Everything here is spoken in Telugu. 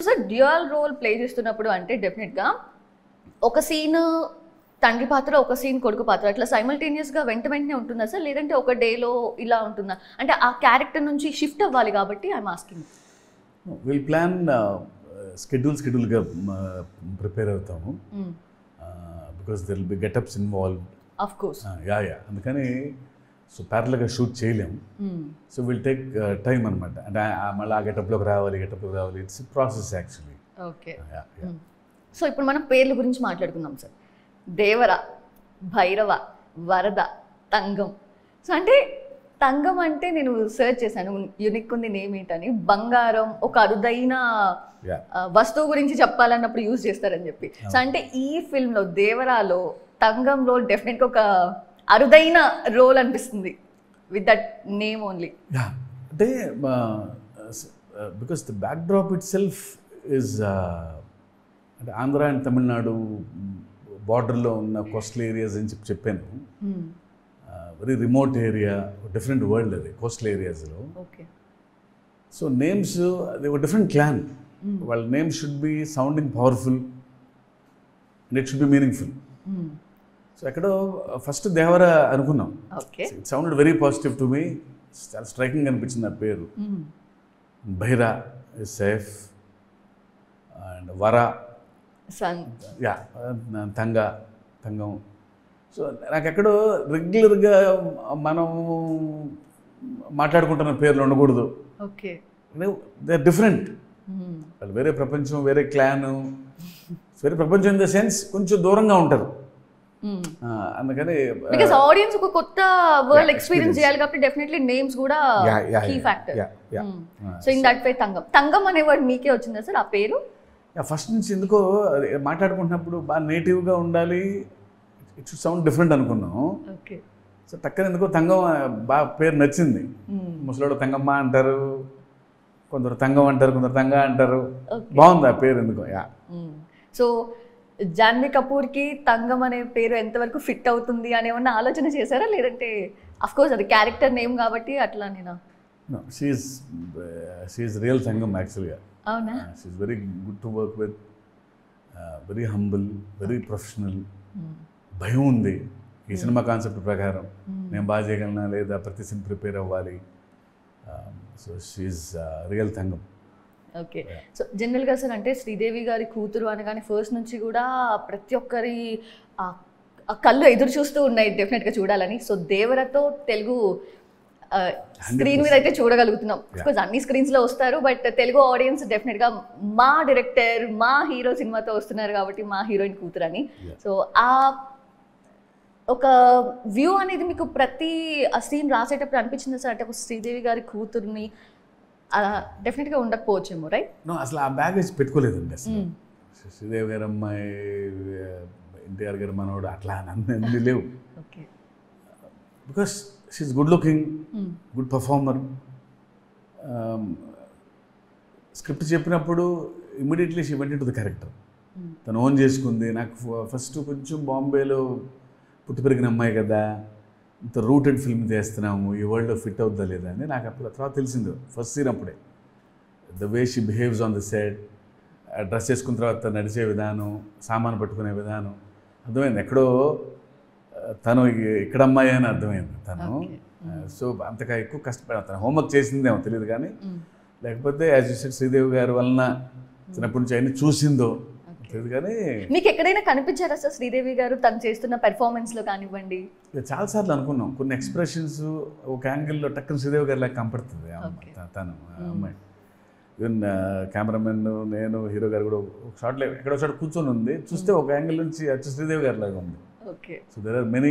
సార్ డ్యూయల్ రోల్ ప్లే చేస్తున్నప్పుడు అంటే డెఫినెట్గా ఒక సీన్ తండ్రి పాత్ర, ఒక సీన్ కొడుకు పాత్ర, అట్లా సైమల్టేనియస్గా వెంటనే ఉంటుందా సార్, లేదంటే ఒక డేలో ఇలా ఉంటుందా? అంటే ఆ క్యారెక్టర్ నుంచి షిఫ్ట్ అవ్వాలి కాబట్టి ఐఎమ్ ఆస్కింగ్. విల్ ప్లాన్ స్కెడ్యూల్గా ప్రిపేర్ అవుతాము, because there will be getups involve. Of course. Yeah అందుకని సో ప్యారల్గా షూట్ చేయలేము. సో విల్ టేక్ టైం అనమాట. అంటే మళ్ళీ ఆ గెటప్లోకి రావాలి, it's process actually. Okay. So ఇప్పుడు మనం పేర్ల గురించి మాట్లాడుకుందాం సార్. దేవర, భైరవ, వరద, తంగం. సో అంటే తంగం అంటే నేను సర్చ్ చేశాను, యూనిక్ ఉంది నేమ్ ఏంటని. బంగారం, ఒక అరుదైన వస్తువు గురించి చెప్పాలన్నప్పుడు యూజ్ చేస్తారని చెప్పి. సో అంటే ఈ ఫిల్మ్లో దేవరాలో తంగం రోల్ డెఫినెట్గా ఒక అరుదైన రోల్ అనిపిస్తుంది విత్ దట్ నేమ్ ఓన్లీ. అంటే because the back drop it self is అంటే ఆంధ్ర అండ్ తమిళనాడు బార్డర్లో ఉన్న కోస్టల్ ఏరియాస్ అని చెప్పాను. Very remote area, different world అది కోస్టల్ ఏరియాస్లో. సో నేమ్స్ అది ఒక డిఫరెంట్ క్లాన్. వాళ్ళ name should be sounding powerful and it should be meaningful. So ఎక్కడో ఫస్ట్ దేవర అనుకున్నాం. It sounded very positive to me, చాలా స్ట్రైకింగ్ అనిపించింది ఆ పేరు. భైరా ఇస్ సేఫ్ అండ్ వర, తంగం. సో నాకు ఎక్కడో రెగ్యులర్గా మనం మాట్లాడుకుంటున్న పేర్లు ఉండకూడదు. They are different. వాళ్ళు వేరే ప్రపంచం, వేరే క్లాను, వేరే ప్రపంచం ఇన్ ద సెన్స్ కొంచెం దూరంగా ఉంటారు. అందుకని బికాజ్ ఆడియన్స్ ఒక కొత్త వరల్డ్ ఎక్స్పీరియన్స్ చేయాలి కాబట్టి డెఫినెట్లీ నేమ్స్ కూడా key factor. So in that way Thangam అనే వర్డ్ మీకే వచ్చిందా సార్ ఆ పేరు? ఫస్ట్ నుంచి ఎందుకో మాట్లాడుకుంటున్నప్పుడు బాగా నేటివ్గా ఉండాలి, ఇట్ షుడ్ సౌండ్ డిఫరెంట్ అనుకున్నాం. సో టక్కన ఎందుకో తంగం బాగా పేరు నచ్చింది. ముసలోడు తంగమ్మ అంటారు, కొందరు తంగం అంటారు, కొందరు తంగా అంటారు. బాగుంది ఆ పేరు ఎందుకో. సో జాన్వీ కపూర్కి తంగం అనే పేరు ఎంతవరకు ఫిట్ అవుతుంది అని ఏమన్నా ఆలోచన చేశారా, లేదంటే అఫ్ కోర్స్ అది క్యారెక్టర్ నేమ్ కాబట్టి అట్లా నేనా? షీఈస్ రియల్ తంగం యాక్చువల్గా. అవునా? She's very good to work with, very humble, very professional. భయం ఉంది ఈ సినిమా కాన్సెప్ట్ ప్రకారం, నేను బాగా చేయగలనా లేదా, ప్రతి సీన్ ప్రిపేర్ అవ్వాలి. So she is real Thangam. Okay. So జనరల్గా సార్ అంటే శ్రీదేవి గారి కూతురు అనగానే ఫస్ట్ నుంచి కూడా ప్రతి ఒక్కరి కళ్ళు ఎదురు చూస్తూ ఉన్నాయి డెఫినెట్గా చూడాలని. సో దేవరతో తెలుగు స్క్రీన్ మీద అయితే చూడగలుగుతున్నాం. బికాజ్ అన్ని స్క్రీన్స్లో వస్తారు, బట్ తెలుగు ఆడియన్స్ డెఫినెట్గా మా డైరెక్టర్, మా హీరో సినిమాతో వస్తున్నారు కాబట్టి మా హీరోయిన్ కూతురు అని. సో ఆ ఒక వ్యూ అనేది మీకు ప్రతి ఆ సీన్ రాసేటప్పుడు అనిపించింది సార్, అంటే ఒక శ్రీదేవి గారి కూతురుని అలా డెఫినెట్గా ఉండకపోవచ్చేమో, రైట్? అసలు ఆ బ్యాగేజ్ పెట్టుకోలేదండి అసలు. శ్రీదేవి గారు అమ్మాయి, ఎన్టీఆర్ గారు మనోడు, అట్లా అన్నీ లేవు. Because she's good looking, good performer. Script చెప్పినప్పుడు immediately she went into the character. తను ఓన్ చేసుకుంది. నాకు ఫస్ట్ కొంచెం బాంబేలో పుట్టి పెరిగిన అమ్మాయి కదా, ఇంత రూటెడ్ ఫిల్మ్ చేస్తున్నాము, ఈ వరల్డ్లో ఫిట్ అవుద్దా లేదా అని నాకు అప్పుడు తర్వాత తెలిసింది. ఫస్ట్ సీన్ అప్పుడే the way she behaves on the set, dress వేసుకున్న తర్వాత నడిచే విధానం, సామాను పట్టుకునే విధానం అర్థమైంది. ఎక్కడో తను ఇక్కడ అమ్మాయి అని అర్థమైంది తను. సో అంతగా ఎక్కువ కష్టపడి తను హోంవర్క్ చేసిందేమో తెలియదు కానీ, లేకపోతే యాజ్ యూ సెడ్ శ్రీదేవి గారి వలన చిన్నప్పటి నుంచి అన్ని చూసిందో తెలియదు. కానీ మీకు ఎక్కడైనా కనిపించారా సార్ శ్రీదేవి గారు తను చేస్తున్న పెర్ఫార్మెన్స్లో కానివ్వండి? చాలాసార్లు అనుకున్నాం, కొన్ని ఎక్స్ప్రెషన్స్ ఒక యాంగిల్లో టక్కన శ్రీదేవి గారి లాగా కనపడుతుంది తను అమ్మాయి. ఈవెన్ కెమెరామెన్, నేను, హీరో గారు కూడా ఒక షాట్లో ఎక్కడో షాట్ కూర్చొని ఉంది, చూస్తే ఒక యాంగిల్ నుంచి శ్రీదేవి గారి లాగా ఉంది. So there are many